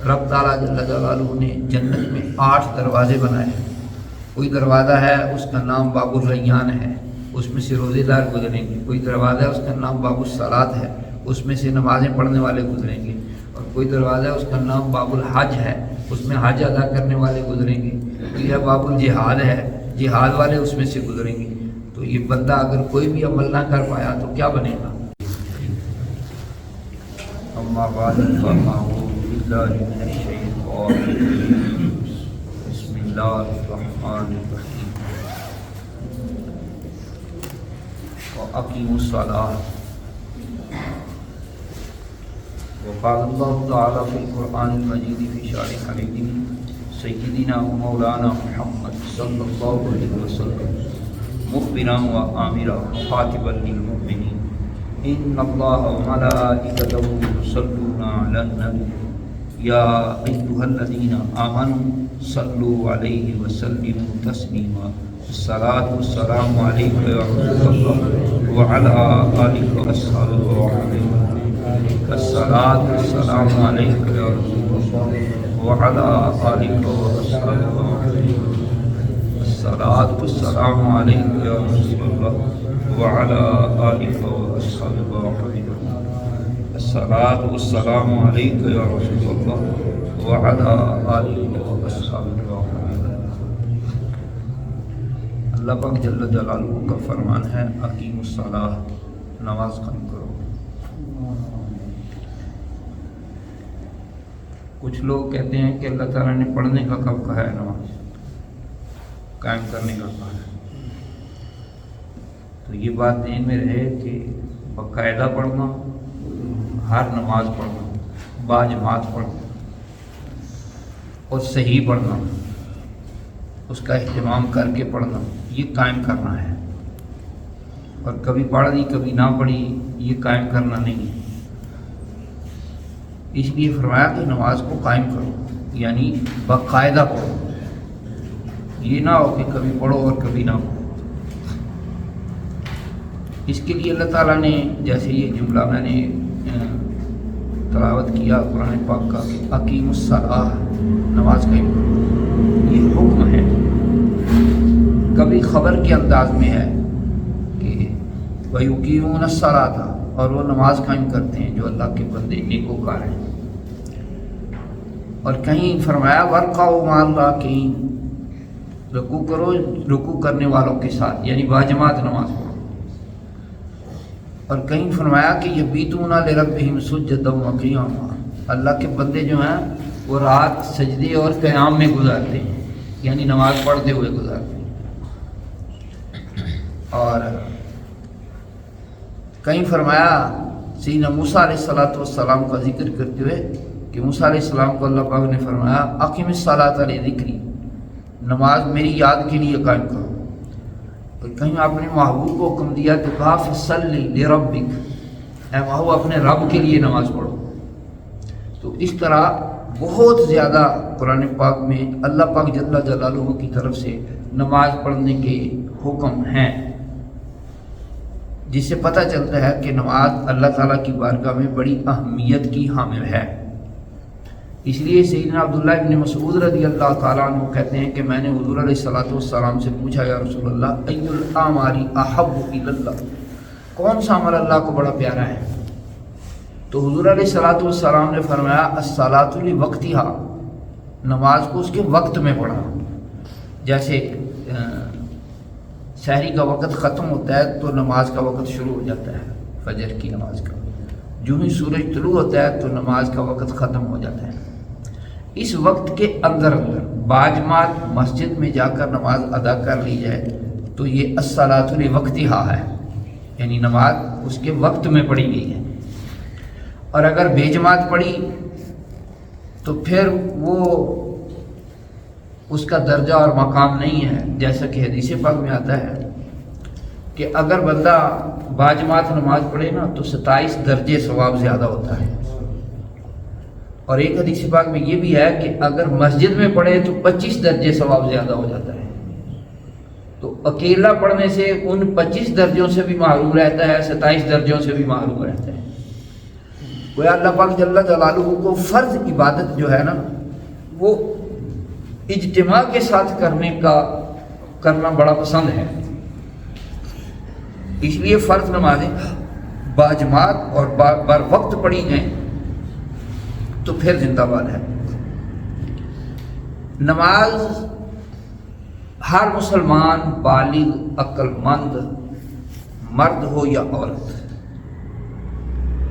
رب تعالیٰ جل جلالہ نے جنت میں 8 دروازے بنائے ہیں۔ کوئی دروازہ ہے اس کا نام باب الریان ہے، اس میں سے روزے دار گزریں گے۔ کوئی دروازہ ہے اس کا نام باب الصلاۃ ہے، اس میں سے نمازیں پڑھنے والے گزریں گے۔ اور کوئی دروازہ ہے اس کا نام باب الحج ہے، اس میں حج ادا کرنے والے گزریں گے۔ کوئی ہے باب الجہاد ہے، جہاد والے اس میں سے گزریں گے۔ تو یہ بندہ اگر کوئی بھی عمل نہ کر پایا تو کیا بنے گا؟ اما بعد فاعوذ باللہ من الشیطان الرجیم، بسم اللہ الرحمن الرحیم، وَأَقِیمُوا الصَّلَاةَ۔ وقال اللہ تعالیٰ فی القرآن المجید فی شأن حبیبہ سیدنا و مولانا محمد صلی اللہ علیہ وسلم مخبرا و آمرا مخاطبا للمؤمنین ان اللہ و ملائکتہ یصلون علی النبی یا ایھا الذین آمنوا صلوا علیہ وسلموا تسلیما۔ الصلاۃ والسلام علیک یا رسول اللہ وعلی آلک واصحابہ وسلم۔ الصلاۃ والسلام علیک یا رسول اللہ وعلی آلک واصحابہ وسلم۔ الصلاۃ والسلام علیک یا رسول اللہ وعلی آلک واصحابہ وسلم۔ الصلاۃ والسلام علیک یا رسول اللہ وعلی آلک واصحابہ وسلم۔ اللہ پاک جل جلالہ کا فرمان ہے اقیم الصلاۃ، نماز قائم کرو۔ کچھ لوگ کہتے ہیں کہ اللہ تعالیٰ نے پڑھنے کا کب کہا ہے، نماز قائم کرنے کا کہا ہے۔ تو یہ بات ذہن میں رہے کہ باقاعدہ پڑھنا، ہر نماز پڑھنا، باجماعت پڑھنا اور صحیح پڑھنا، اس کا اہتمام کر کے پڑھنا، یہ قائم کرنا ہے۔ اور کبھی پڑھ لی کبھی نہ پڑھی، یہ قائم کرنا نہیں ہے۔ اس لیے فرمایا کہ نماز کو قائم کرو، یعنی باقاعدہ پڑھو، یہ نہ ہو کہ کبھی پڑھو اور کبھی نہ پڑھو۔ اس کے لیے اللہ تعالیٰ نے جیسے یہ جملہ میں نے تلاوت کیا قرآن پاک کا کہ اقیم الصلاۃ، نماز قائم کرو، یہ حکم ہے۔ کبھی خبر کے انداز میں ہے کہ وَيُقِيمُونَ الصَّلَاةَ، اور وہ نماز قائم کرتے ہیں جو اللہ کے بندے نیکوکار ہیں۔ اور کہیں فرمایا وَارْكَعُوا مَعَ الرَّاكِعِينَ، رکوع کرو رکوع کرنے والوں کے ساتھ، یعنی باجماعت نماز پڑھو۔ اور کہیں فرمایا کہ یبیتون لربہم سجدا وقیاما، اللہ کے بندے جو ہیں وہ رات سجدے اور قیام میں گزارتے ہیں، یعنی نماز پڑھتے ہوئے گزارتے ہیں۔ اور کہیں فرمایا سیدنا موسیٰ علیہ السلام کا ذکر کرتے ہوئے کہ موسیٰ علیہ السلام کو اللہ پاک نے فرمایا اقم الصلاۃ لذکری، نماز میری یاد کے لیے قائم کرو۔ اور کہیں آپ نے محبوب کو حکم دیا تو کہا فصلی لربک، اے محبوب اپنے رب کے لیے نماز پڑھو۔ تو اس طرح بہت زیادہ قرآن پاک میں اللہ پاک جل جلالہ کی طرف سے نماز پڑھنے کے حکم ہیں، جس سے پتہ چلتا ہے کہ نماز اللہ تعالیٰ کی بارگاہ میں بڑی اہمیت کی حامل ہے۔ اس لیے سیدنا عبداللہ ابن مسعود رضی اللہ تعالیٰ عنہ کہتے ہیں کہ میں نے حضور علیہ السلام سے پوچھا یا رسول اللہ ای الاعمال احب الی اللہ، کون سا عمل اللہ کو بڑا پیارا ہے؟ تو حضور علیہ السلام نے فرمایا الصلاۃ لوقتہا، نماز کو اس کے وقت میں پڑھنا۔ جیسے سحری کا وقت ختم ہوتا ہے تو نماز کا وقت شروع ہو جاتا ہے، فجر کی نماز کا، جو ہی سورج طلوع ہوتا ہے تو نماز کا وقت ختم ہو جاتا ہے۔ اس وقت کے اندر باجماعت مسجد میں جا کر نماز ادا کر لی جائے تو یہ الصلاۃ لوقتہا ہے، یعنی نماز اس کے وقت میں پڑھی گئی ہے۔ اور اگر بے جماعت پڑھی تو پھر وہ اس کا درجہ اور مقام نہیں ہے، جیسا کہ حدیث پاک میں آتا ہے کہ اگر بندہ باجماعت نماز پڑھے نا تو 27 درجے ثواب زیادہ ہوتا ہے۔ اور ایک حدیث پاک میں یہ بھی ہے کہ اگر مسجد میں پڑھے تو 25 درجے ثواب زیادہ ہو جاتا ہے۔ تو اکیلا پڑھنے سے ان 25 درجوں سے بھی محروم رہتا ہے، 27 درجوں سے بھی محروم رہتا ہے۔ وہ اللہ پاک جل جلالہ کو فرض عبادت جو ہے نا وہ اجتماع کے ساتھ کرنا بڑا پسند ہے، اس لیے فرض نمازیں باجماعت اور بر وقت پڑھی جائیں تو پھر زندہ باد ہے۔ نماز ہر مسلمان بالغ عقل مند مرد ہو یا عورت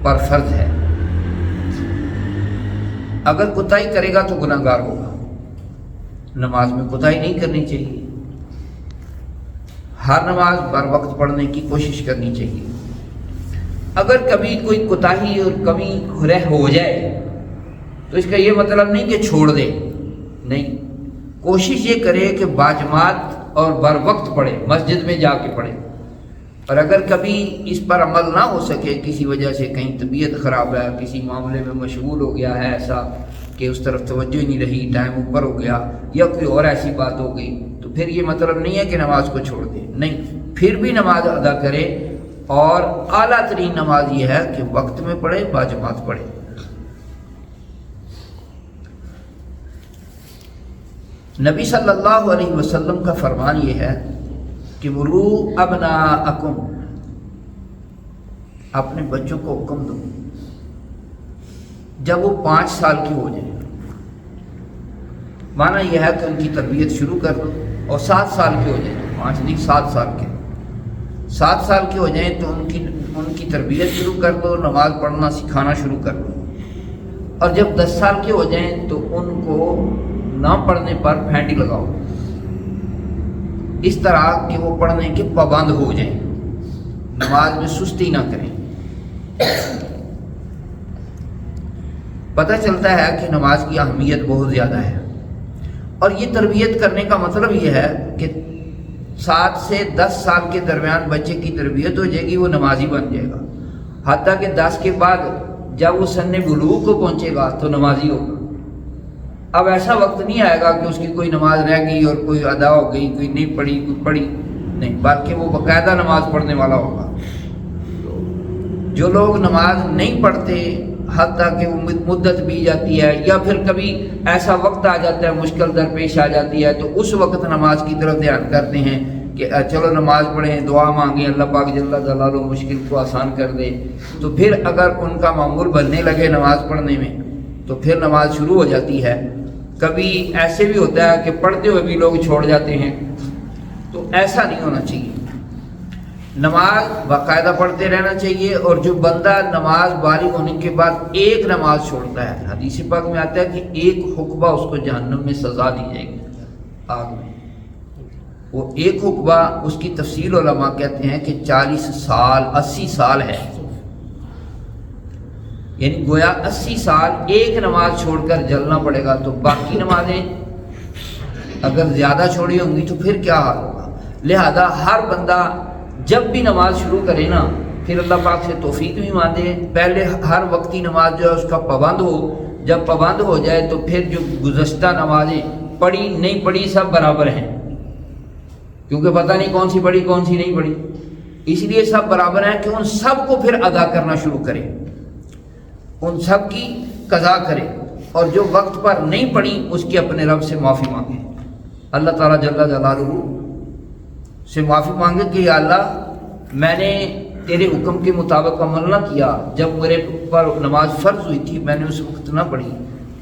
پر فرض ہے، اگر کوتاہی کرے گا تو گناہ گار ہوگا۔ نماز میں کوتاہی نہیں کرنی چاہیے، ہر نماز بر وقت پڑھنے کی کوشش کرنی چاہیے۔ اگر کبھی کوئی کوتاہی اور کمی رہ ہو جائے تو اس کا یہ مطلب نہیں کہ چھوڑ دے، نہیں، کوشش یہ کرے کہ باجماعت اور بر وقت پڑھے، مسجد میں جا کے پڑھے۔ اور اگر کبھی اس پر عمل نہ ہو سکے، کسی وجہ سے کہیں طبیعت خراب ہے، کسی معاملے میں مشغول ہو گیا ہے ایسا کہ اس طرف توجہ ہی نہیں رہی، ٹائم اوپر ہو گیا یا کوئی اور ایسی بات ہو گئی، تو پھر یہ مطلب نہیں ہے کہ نماز کو چھوڑ دے، نہیں، پھر بھی نماز ادا کرے۔ اور اعلیٰ ترین نماز یہ ہے کہ وقت میں پڑھے، باجماعت پڑھے۔ نبی صلی اللہ علیہ وسلم کا فرمان یہ ہے کہ مروا ابناءکم، اپنے بچوں کو حکم دو جب وہ 5 سال کی ہو جائیں، معنی یہ ہے کہ ان کی تربیت شروع کر دو، اور 7 سال کے ہو جائیں، 5 نہیں 7 سال کے، 7 سال کے ہو جائیں تو ان کی تربیت شروع کر دو، نماز پڑھنا سکھانا شروع کر دو، اور جب 10 سال کے ہو جائیں تو ان کو نہ پڑھنے پر پھینٹی لگاؤ، اس طرح کہ وہ پڑھنے کے پابند ہو جائیں، نماز میں سستی نہ کریں۔ پتہ چلتا ہے کہ نماز کی اہمیت بہت زیادہ ہے، اور یہ تربیت کرنے کا مطلب یہ ہے کہ 7 سے 10 سال کے درمیان بچے کی تربیت ہو جائے گی، وہ نمازی بن جائے گا، حتیٰ کہ 10 کے بعد جب وہ سن بلوغ کو پہنچے گا تو نمازی ہوگا۔ اب ایسا وقت نہیں آئے گا کہ اس کی کوئی نماز رہ گئی اور کوئی ادا ہو گئی، کوئی نہیں پڑھی، کوئی پڑھی نہیں، بلکہ وہ باقاعدہ نماز پڑھنے والا ہوگا۔ جو لوگ نماز نہیں پڑھتے حتیٰ کہ وہ مدت بھی جاتی ہے یا پھر کبھی ایسا وقت آ جاتا ہے، مشکل درپیش آ جاتی ہے، تو اس وقت نماز کی طرف دھیان کرتے ہیں کہ چلو نماز پڑھیں، دعا مانگیں، اللہ پاک جل جلالہ مشکل کو آسان کر دے، تو پھر اگر ان کا معمول بننے لگے نماز پڑھنے میں تو پھر نماز شروع ہو جاتی ہے۔ کبھی ایسے بھی ہوتا ہے کہ پڑھتے ہوئے بھی لوگ چھوڑ جاتے ہیں، تو ایسا نہیں ہونا چاہیے، نماز باقاعدہ پڑھتے رہنا چاہیے۔ اور جو بندہ نماز بالغ ہونے کے بعد ایک نماز چھوڑتا ہے، حدیث پاک میں آتا ہے کہ ایک حقبہ اس کو جہنم میں سزا دی جائے گی، آگ میں۔ وہ ایک حقبہ، اس کی تفصیل علماء کہتے ہیں کہ 40 سال 80 سال ہے، یعنی گویا 80 سال ایک نماز چھوڑ کر جلنا پڑے گا، تو باقی نمازیں اگر زیادہ چھوڑی ہوں گی تو پھر کیا حال ہوگا۔ لہذا ہر بندہ جب بھی نماز شروع کرے نا، پھر اللہ پاک سے توفیق بھی مانگے، پہلے ہر وقتی نماز جو ہے اس کا پابند ہو، جب پابند ہو جائے تو پھر جو گزشتہ نمازیں پڑھی نہیں پڑھی سب برابر ہیں، کیونکہ پتہ نہیں کون سی پڑھی کون سی نہیں پڑھی، اس لیے سب برابر ہیں کہ ان سب کو پھر ادا کرنا شروع کرے، ان سب کی قضا کرے، اور جو وقت پر نہیں پڑھی اس کی اپنے رب سے معافی مانگے، اللہ تعالیٰ جل جلالہ سے معافی مانگے کہ یا اللہ میں نے تیرے حکم کے مطابق عمل نہ کیا، جب میرے پر نماز فرض ہوئی تھی میں نے اس وقت نہ پڑھی،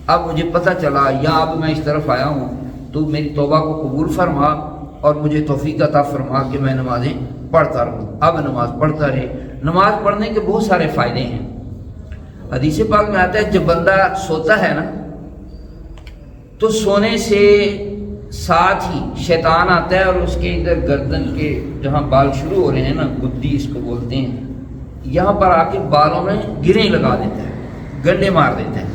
اب مجھے پتہ چلا یا اب میں اس طرف آیا ہوں، تو میری توبہ کو قبول فرما اور مجھے توفیق عطا فرما کہ میں نمازیں پڑھتا رہوں۔ اب نماز پڑھتا رہے۔ نماز پڑھنے کے بہت سارے فائدے ہیں، حدیث پاک میں آتا ہے جب بندہ سوتا ہے نا تو سونے سے ساتھ ہی شیطان آتا ہے اور اس کے ادھر گردن کے جہاں بال شروع ہو رہے ہیں نا، گدی اس کو بولتے ہیں، یہاں پر آ کے بالوں میں گریں لگا دیتا ہے، گنڈے مار دیتا ہے،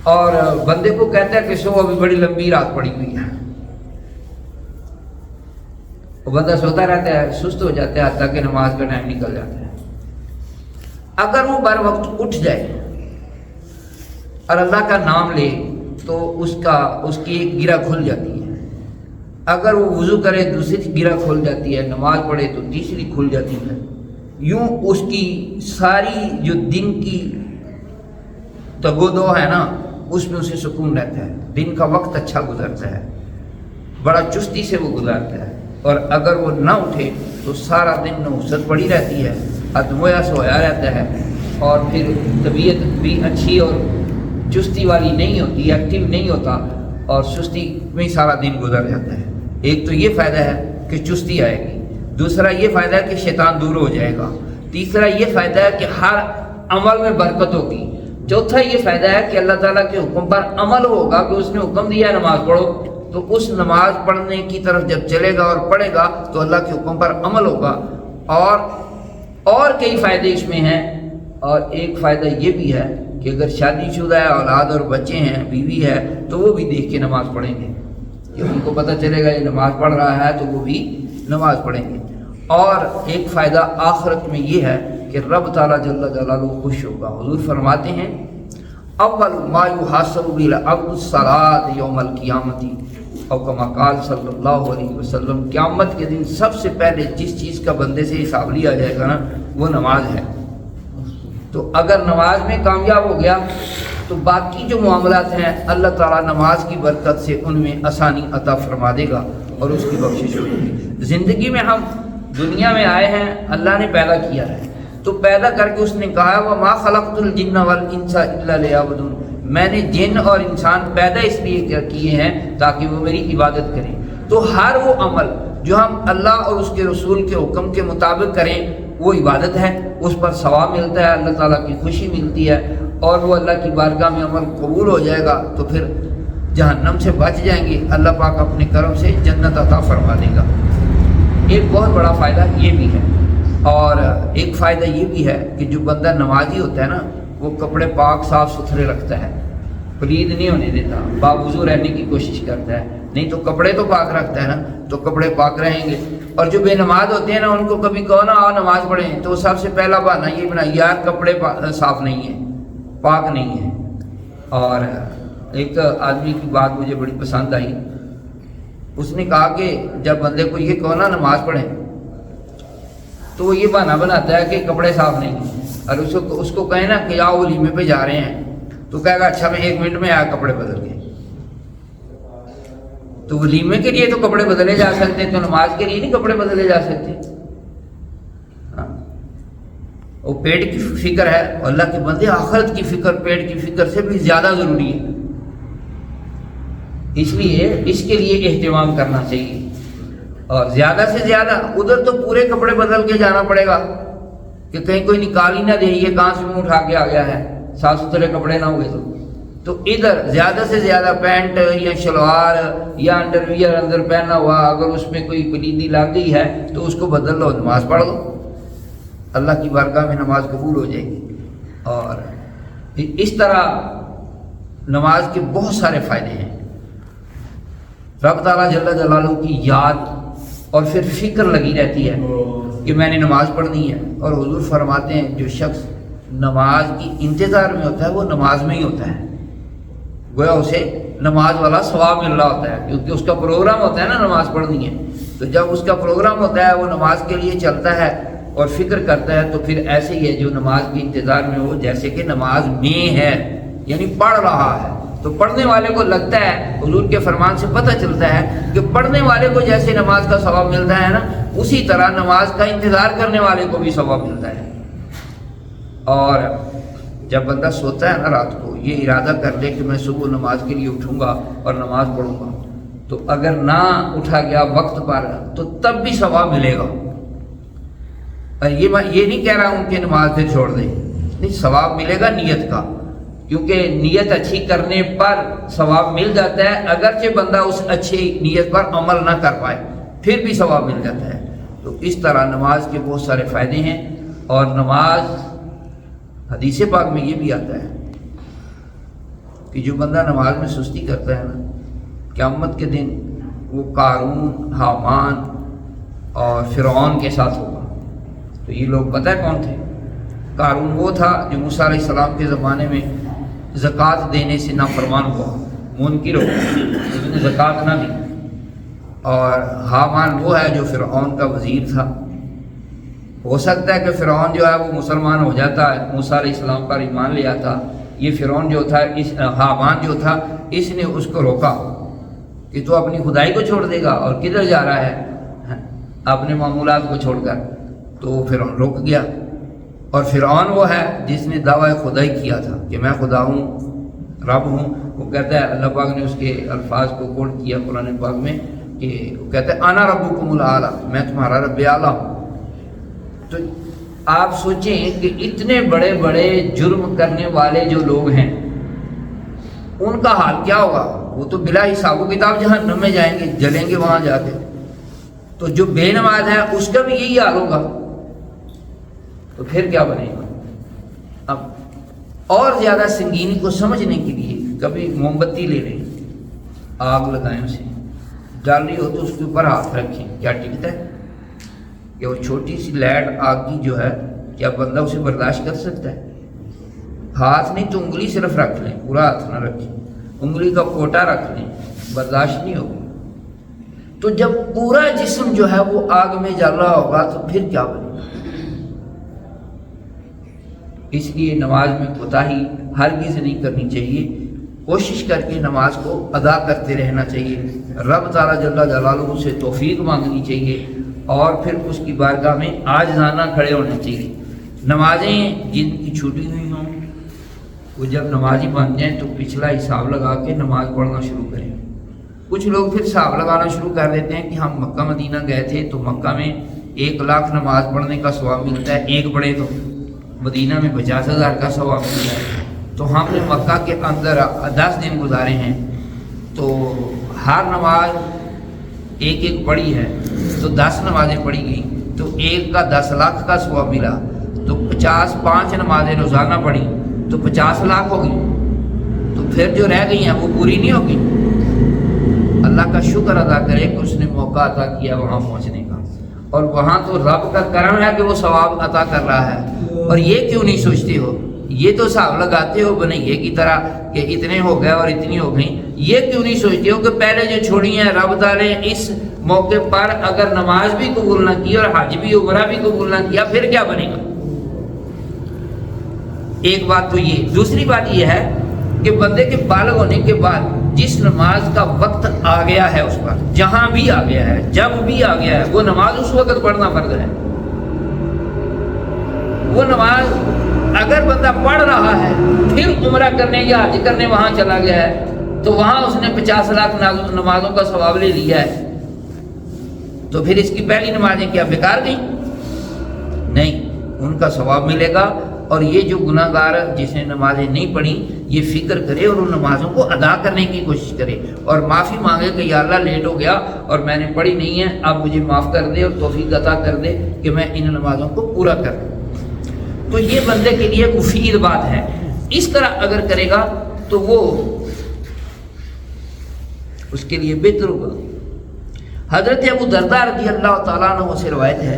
اور بندے کو کہتا ہے کہ سو ابھی بڑی لمبی رات پڑی ہوئی ہے، وہ بندہ سوتا رہتا ہے، سست ہو جاتا ہے حتیٰ کہ نماز کا ٹائم نکل جاتا ہے۔ اگر وہ بر وقت اٹھ جائے اور اللہ کا نام لے تو اس کی ایک گرہ کھل جاتی ہے، اگر وہ وضو کرے دوسری گرہ کھل جاتی ہے، نماز پڑھے تو تیسری کھل جاتی ہے، یوں اس کی ساری جو دن کی تگودو ہے نا اس میں اسے سکون رہتا ہے، دن کا وقت اچھا گزرتا ہے، بڑا چستی سے وہ گزارتا ہے۔ اور اگر وہ نہ اٹھے تو سارا دن نحوست پڑی رہتی ہے، ادمویا سویا رہتا ہے، اور پھر طبیعت بھی اچھی اور چستی والی نہیں ہوتی، ایکٹیو نہیں ہوتا، اور سستی میں سارا دن گزر جاتا ہے۔ ایک تو یہ فائدہ ہے کہ چستی آئے گی، دوسرا یہ فائدہ ہے کہ شیطان دور ہو جائے گا، تیسرا یہ فائدہ ہے کہ ہر عمل میں برکت ہوگی، چوتھا یہ فائدہ ہے کہ اللہ تعالیٰ کے حکم پر عمل ہوگا کہ اس نے حکم دیا ہے نماز پڑھو، تو اس نماز پڑھنے کی طرف جب چلے گا اور پڑھے گا تو اللہ کے حکم پر عمل ہوگا۔ اور کئی فائدے اس میں ہیں، اور ایک فائدہ یہ بھی ہے کہ اگر شادی شدہ ہے، اولاد اور بچے ہیں، بیوی ہے، تو وہ بھی دیکھ کے نماز پڑھیں گے، کہ ان کو پتہ چلے گا یہ نماز پڑھ رہا ہے تو وہ بھی نماز پڑھیں گے۔ اور ایک فائدہ آخرت میں یہ ہے کہ رب تعالیٰ جل جلالہ خوش ہوگا۔ حضور فرماتے ہیں اول ما یحاسب به العبد الصلاۃ یوم القیامۃ، او کما قال صلی اللہ علیہ وسلم، قیامت کے دن سب سے پہلے جس چیز کا بندے سے حساب لیا جائے گا نا وہ نماز ہے۔ تو اگر نماز میں کامیاب ہو گیا تو باقی جو معاملات ہیں اللہ تعالیٰ نماز کی برکت سے ان میں آسانی عطا فرما دے گا اور اس کی بخشش ہوگی۔ زندگی میں ہم دنیا میں آئے ہیں، اللہ نے پیدا کیا ہے، تو پیدا کر کے اس نے کہا وَمَا خَلَقْتُ الْجِنَّ وَالْإِنسَ إِلَّا لِيَعْبُدُونِ، میں نے جن اور انسان پیدا اس لیے کیے ہیں تاکہ وہ میری عبادت کریں۔ تو ہر وہ عمل جو ہم اللہ اور اس کے رسول کے حکم کے مطابق کریں وہ عبادت ہے، اس پر ثواب ملتا ہے، اللہ تعالیٰ کی خوشی ملتی ہے، اور وہ اللہ کی بارگاہ میں عمل قبول ہو جائے گا تو پھر جہنم سے بچ جائیں گے، اللہ پاک اپنے کرم سے جنت عطا فرما دے گا۔ ایک بہت بڑا فائدہ یہ بھی ہے، اور ایک فائدہ یہ بھی ہے کہ جو بندہ نمازی ہوتا ہے نا وہ کپڑے پاک صاف ستھرے رکھتا ہے، پلید نہیں ہونے دیتا، باوضو رہنے کی کوشش کرتا ہے، نہیں تو کپڑے تو پاک رکھتا ہے نا تو کپڑے پاک رہیں گے۔ اور جو بے نماز ہوتے ہیں نا ان کو کبھی کہو نا آؤ نماز پڑھیں تو سب سے پہلا بہانہ یہ بنا یار کپڑے صاف نہیں ہیں، پاک نہیں ہیں۔ اور ایک آدمی کی بات مجھے بڑی پسند آئی، اس نے کہا کہ جب بندے کو یہ کہو نا نماز پڑھیں تو وہ یہ بہانہ بناتا ہے کہ کپڑے صاف نہیں ہیں، اور اس کو کہیں نا کہ آؤ ولیمے پہ جا رہے ہیں تو کہے گا اچھا میں 1 منٹ میں آیا کپڑے بدل کے۔ تو ولیمے کے لیے تو کپڑے بدلے جا سکتے، تو نماز کے لیے نہیں کپڑے بدلے جا سکتے؟ وہ پیٹ کی فکر ہے، اور اللہ کے بندے آخرت کی فکر پیٹ کی فکر سے بھی زیادہ ضروری ہے، اس لیے اس کے لیے اہتمام کرنا چاہیے۔ اور زیادہ سے زیادہ ادھر تو پورے کپڑے بدل کے جانا پڑے گا کہ کہیں کوئی نکال ہی نہ دے یہ کہاں سے منہ اٹھا کے آ گیا ہے، صاف ستھرے کپڑے نہ ہوئے تو ادھر زیادہ سے زیادہ پینٹ یا شلوار یا انڈر ویئر اندر پہنا ہوا اگر اس میں کوئی کلیدی لگ گئی ہے تو اس کو بدل لو، نماز پڑھ لو، اللہ کی بارگاہ میں نماز قبول ہو جائے گی۔ اور اس طرح نماز کے بہت سارے فائدے ہیں، رب تعالیٰ جل جلالہ کی یاد اور پھر فکر لگی رہتی ہے کہ میں نے نماز پڑھنی ہے۔ اور حضور فرماتے ہیں جو شخص نماز کی انتظار میں ہوتا ہے وہ نماز میں ہی ہوتا ہے، گویا اسے نماز والا ثواب مل رہا ہوتا ہے، کیونکہ اس کا پروگرام ہوتا ہے نا نماز پڑھنی ہے، تو جب اس کا پروگرام ہوتا ہے وہ نماز کے لیے چلتا ہے اور فکر کرتا ہے، تو پھر ایسے ہی ہے جو نماز کے انتظار میں ہو جیسے کہ نماز میں ہے، یعنی پڑھ رہا ہے۔ تو پڑھنے والے کو لگتا ہے، حضور کے فرمان سے پتہ چلتا ہے کہ پڑھنے والے کو جیسے نماز کا ثواب ملتا ہے نا اسی طرح نماز کا انتظار کرنے والے کو بھی ثواب ملتا ہے۔ اور جب بندہ سوتا ہے نا رات کو یہ ارادہ کر لے کہ میں صبح نماز کے لیے اٹھوں گا اور نماز پڑھوں گا، تو اگر نہ اٹھا گیا وقت پر تو تب بھی ثواب ملے گا۔ یہ میں یہ نہیں کہہ رہا ہوں کہ نماز پھر چھوڑ دیں، نہیں، ثواب ملے گا نیت کا، کیونکہ نیت اچھی کرنے پر ثواب مل جاتا ہے، اگرچہ بندہ اس اچھی نیت پر عمل نہ کر پائے پھر بھی ثواب مل جاتا ہے۔ تو اس طرح نماز کے بہت سارے فائدے ہیں، اور نماز حدیث پاک میں یہ بھی آتا ہے کہ جو بندہ نماز میں سستی کرتا ہے نا قیامت کے دن وہ قارون، حامان اور فرعون کے ساتھ ہوگا۔ تو یہ لوگ پتہ ہے کون تھے؟ قارون وہ تھا جو موسیٰ علیہ السلام کے زمانے میں زکوٰۃ دینے سے نافرمان ہوا، منکر ہو، اس نے زکوٰۃ نہ دی۔ اور حامان وہ ہے جو فرعون کا وزیر تھا، ہو سکتا ہے کہ فرعون جو ہے وہ مسلمان ہو جاتا ہے، موسیٰ علیہ السلام پر ایمان لے آتا. یہ فرعون جو تھا، حامان جو تھا، اس نے اس کو روکا کہ تو اپنی خدائی کو چھوڑ دے گا اور کدھر جا رہا ہے اپنے معمولات کو چھوڑ کر. تو فرعون رک گیا. اور فرعون وہ ہے جس نے دعویٰ خدائی کیا تھا کہ میں خدا ہوں، رب ہوں. وہ کہتا ہے، اللہ پاک نے اس کے الفاظ کو کوٹ کیا قرآن پاک میں کہ وہ کہتا ہے انا ربکم الاعلی، میں تمہارا رب اعلیٰ ہوں. تو آپ سوچیں کہ اتنے بڑے بڑے جرم کرنے والے جو لوگ ہیں ان کا حال کیا ہوگا؟ وہ تو بلا حساب و کتاب جہنم میں جائیں گے، جلیں گے وہاں جا کے. تو جو بے نماز ہے اس کا بھی یہی حال ہوگا. تو پھر کیا بنے گا؟ اب اور زیادہ سنگینی کو سمجھنے کے لیے کبھی موم بتی لے لیں، آگ لگائیں، اسے جل رہی ہو تو اس کے اوپر ہاتھ رکھیں، کیا ٹکتا ہے؟ کہ وہ چھوٹی سی لائٹ آگ کی جو ہے، کیا بندہ اسے برداشت کر سکتا ہے؟ ہاتھ نہیں تو انگلی صرف رکھ لیں، پورا ہاتھ نہ رکھیں، انگلی کا کوٹا رکھ لیں، برداشت نہیں ہوگی. تو جب پورا جسم جو ہے وہ آگ میں جل رہا ہوگا تو پھر کیا بنے گا؟ اس لیے نماز میں کوتاہی ہرگز نہیں کرنی چاہیے. کوشش کر کے نماز کو ادا کرتے رہنا چاہیے. رب تعالیٰ جل جلالہ سے توفیق مانگنی چاہیے اور پھر اس کی بارگاہ میں عاجزانہ کھڑے ہونا چاہیے. نمازیں جن کی چھوٹی ہوئی ہوں وہ جب نمازی بن جائیں تو پچھلا حساب لگا کے نماز پڑھنا شروع کریں. کچھ لوگ پھر حساب لگانا شروع کر دیتے ہیں کہ ہم مکہ مدینہ گئے تھے تو مکہ میں 1,00,000 نماز پڑھنے کا ثواب ملتا ہے، ایک پڑھے تو مدینہ میں 50,000 کا ثواب ملتا ہے. تو ہم نے مکہ کے اندر 10 دن گزارے ہیں تو ہر نماز ایک ایک پڑھی ہے تو 10 نمازیں پڑھی گئیں تو ایک کا 10 لاکھ کا ثواب ملا. تو 5 نمازیں روزانہ پڑھی تو 50 لاکھ ہو گئی. تو پھر جو رہ گئی ہیں وہ پوری نہیں ہوگی. اللہ کا شکر ادا کرے کہ اس نے موقع عطا کیا وہاں پہنچنے کا، اور وہاں تو رب کا کرم ہے کہ وہ ثواب عطا کر رہا ہے. اور یہ کیوں نہیں سوچتے ہو؟ یہ تو حساب لگاتے ہو بنیے کی طرح کہ اتنے ہو گئے اور اتنی ہو گئیں. یہ کیوں نہیں سوچتے ہو کہ پہلے جو چھوڑی ہیں رب تعالی اس موقع پر اگر نماز بھی قبول نہ کی اور حج بھی عمرہ بھی قبول نہ کیا پھر کیا بنے گا؟ ایک بات تو یہ. دوسری بات یہ ہے کہ بندے کے بالغ ہونے کے بعد جس نماز کا وقت آ گیا ہے اس پر، جہاں بھی آ گیا ہے، جب بھی آ گیا ہے، وہ نماز اس وقت پڑھنا فرض ہے. وہ نماز اگر بندہ پڑھ رہا ہے پھر عمرہ کرنے یا حج کرنے وہاں چلا گیا ہے تو وہاں اس نے 50 لاکھ نمازوں کا ثواب لے لیا ہے. تو پھر اس کی پہلی نمازیں کیا بیکار گئیں؟ نہیں، ان کا ثواب ملے گا. اور یہ جو گناہ گار جس نے نمازیں نہیں پڑھی یہ فکر کرے اور ان نمازوں کو ادا کرنے کی کوشش کرے اور معافی مانگے کہ یا اللہ لیٹ ہو گیا اور میں نے پڑھی نہیں ہے، اب مجھے معاف کر دے اور توفیق عطا کر دے کہ میں ان نمازوں کو پورا کر دوں. تو یہ بندے کے لیے مفید بات ہے. اس طرح اگر کرے گا تو وہ اس کے لیے بہتر ہوگا. حضرت ابو درداء رضی اللہ تعالیٰ عنہ سے روایت ہے،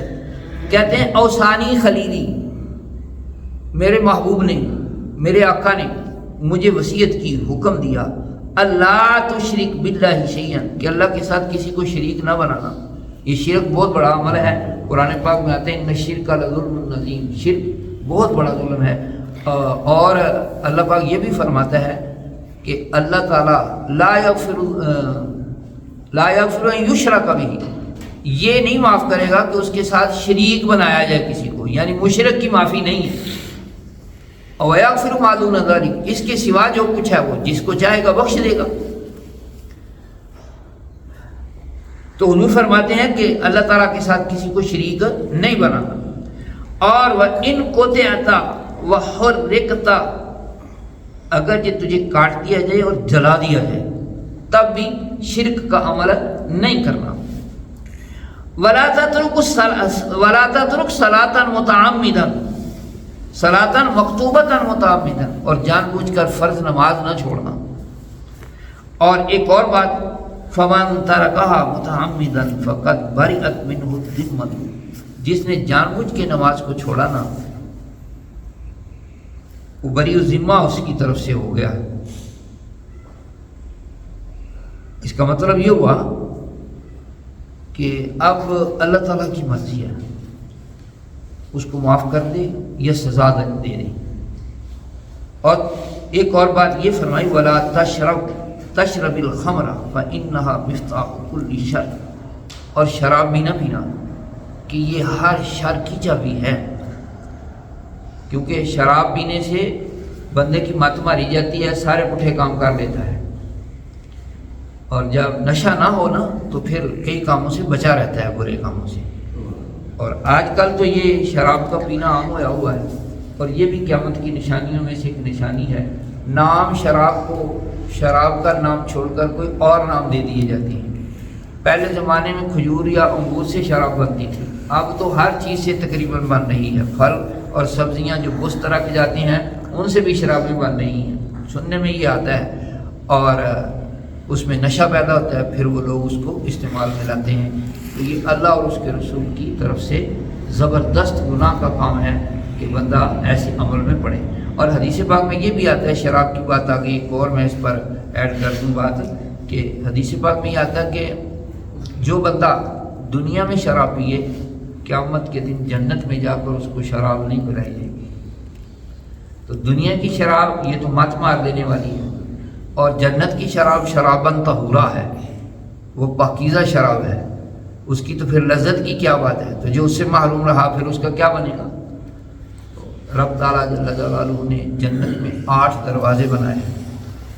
کہتے ہیں اوصانی خلیلی، میرے محبوب نے، میرے آقا نے مجھے وصیت کی، حکم دیا، اللہ تشرک باللہ شیئا، کہ اللہ کے ساتھ کسی کو شریک نہ بنانا. یہ شرک بہت بڑا عمل ہے. قرآن پاک میں آتے ہیں ان الشرک لظلم عظیم، شرک بہت بڑا ظلم ہے. اور اللہ پاک یہ بھی فرماتا ہے کہ اللہ تعالیٰ لا یغفر ان یشرک بہ، یہ نہیں معاف کرے گا کہ اس کے ساتھ شریک بنایا جائے کسی کو، یعنی مشرک کی معافی نہیں ہے. وَيَغْفِرُ مَا دُونَ ذَلِكَ، اس کے سوا جو کچھ ہے وہ جس کو چاہے گا بخش دے گا. تو حضور فرماتے ہیں کہ اللہ تعالیٰ کے ساتھ کسی کو شریک نہیں بنانا. اور وَإِن قُطِعْتَ وَحُرِّقْتَ، اگر یہ تجھے کاٹ دیا جائے اور جلا دیا جائے تب بھی شرک کا عمل نہیں کرنا. وَلَا تَتْرُكْ صَلَاةً مُتَعَمِّدًا، صلاتاً مکتوبتاً متعمداً، اور جان بوجھ کر فرض نماز نہ چھوڑنا. اور ایک اور بات، فمن ترکها متعمداً فقد برئت منہ الذمۃ، جس نے جان بوجھ کے نماز کو چھوڑا نا وہ بری الذمہ اس کی طرف سے ہو گیا. اس کا مطلب یہ ہوا کہ اب اللہ تعالیٰ کی مرضی ہے اس کو معاف کر دے یا سزا دے دے. اور ایک اور بات یہ فرمائی ولا تشرب الخمر فإنها مفتاح كل شر، اور شراب بھی نہ پینا کہ یہ ہر شر کی چابی ہے. کیونکہ شراب پینے سے بندے کی مت ماری جاتی ہے، سارے پٹھے کام کر لیتا ہے، اور جب نشہ نہ ہو نا تو پھر کئی کاموں سے بچا رہتا ہے، برے کاموں سے. اور آج کل تو یہ شراب کا پینا عام ہوا ہوا ہے، اور یہ بھی قیامت کی نشانیوں میں سے ایک نشانی ہے. نام شراب کو، شراب کا نام چھوڑ کر کوئی اور نام دے دیے جاتے ہیں. پہلے زمانے میں کھجور یا انگور سے شراب بنتی تھی، اب تو ہر چیز سے تقریباً بن رہی ہے. پھل اور سبزیاں جو اس طرح کی جاتی ہیں ان سے بھی شرابیں بن رہی ہیں. سننے میں یہ آتا ہے، اور اس میں نشہ پیدا ہوتا ہے، پھر وہ لوگ اس کو استعمال میں لاتے ہیں. تو یہ اللہ اور اس کے رسول کی طرف سے زبردست گناہ کا کام ہے کہ بندہ ایسے عمل میں پڑے. اور حدیث پاک میں یہ بھی آتا ہے، شراب کی بات آ گئی، ایک اور میں اس پر ایڈ کر دوں بات کہ حدیث پاک میں یہ آتا ہے کہ جو بندہ دنیا میں شراب پیے قیامت کے دن جنت میں جا کر اس کو شراب نہیں پلائی جائے گی. تو دنیا کی شراب یہ تو مت مار دینے والی ہے، اور جنت کی شراب شرابن طہورا ہے، وہ پاکیزہ شراب ہے، اس کی تو پھر لذت کی کیا بات ہے. تو جو اس سے محروم رہا پھر اس کا کیا بنے گا. رب تعالیٰ جل جلالہ نے جنت میں 8 دروازے بنائے ہیں.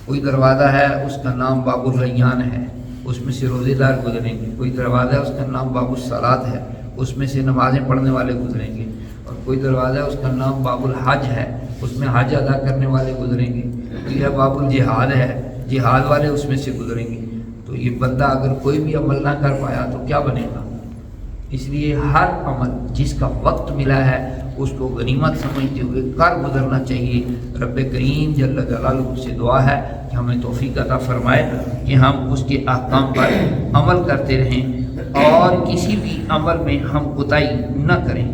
کوئی دروازہ ہے اس کا نام باب الریان ہے، اس میں سے روزے دار گزریں گے. کوئی دروازہ ہے اس کا نام باب الصلاۃ ہے، اس میں سے نمازیں پڑھنے والے گزریں گے. اور کوئی دروازہ ہے اس کا نام باب الحج ہے، اس میں حج ادا کرنے والے گزریں گے. کوئی ہے باب الجہاد ہے، جہاد والے اس میں سے گزریں گے. تو یہ بندہ اگر کوئی بھی عمل نہ کر پایا تو کیا بنے گا. اس لیے ہر عمل جس کا وقت ملا ہے اس کو غنیمت سمجھتے ہوئے کر گزرنا چاہیے. رب کریم جل جلالہ سے دعا ہے کہ ہمیں توفیق عطا فرمائے کہ ہم اس کے احکام پر عمل کرتے رہیں اور کسی بھی عمل میں ہم کوتاہی نہ کریں.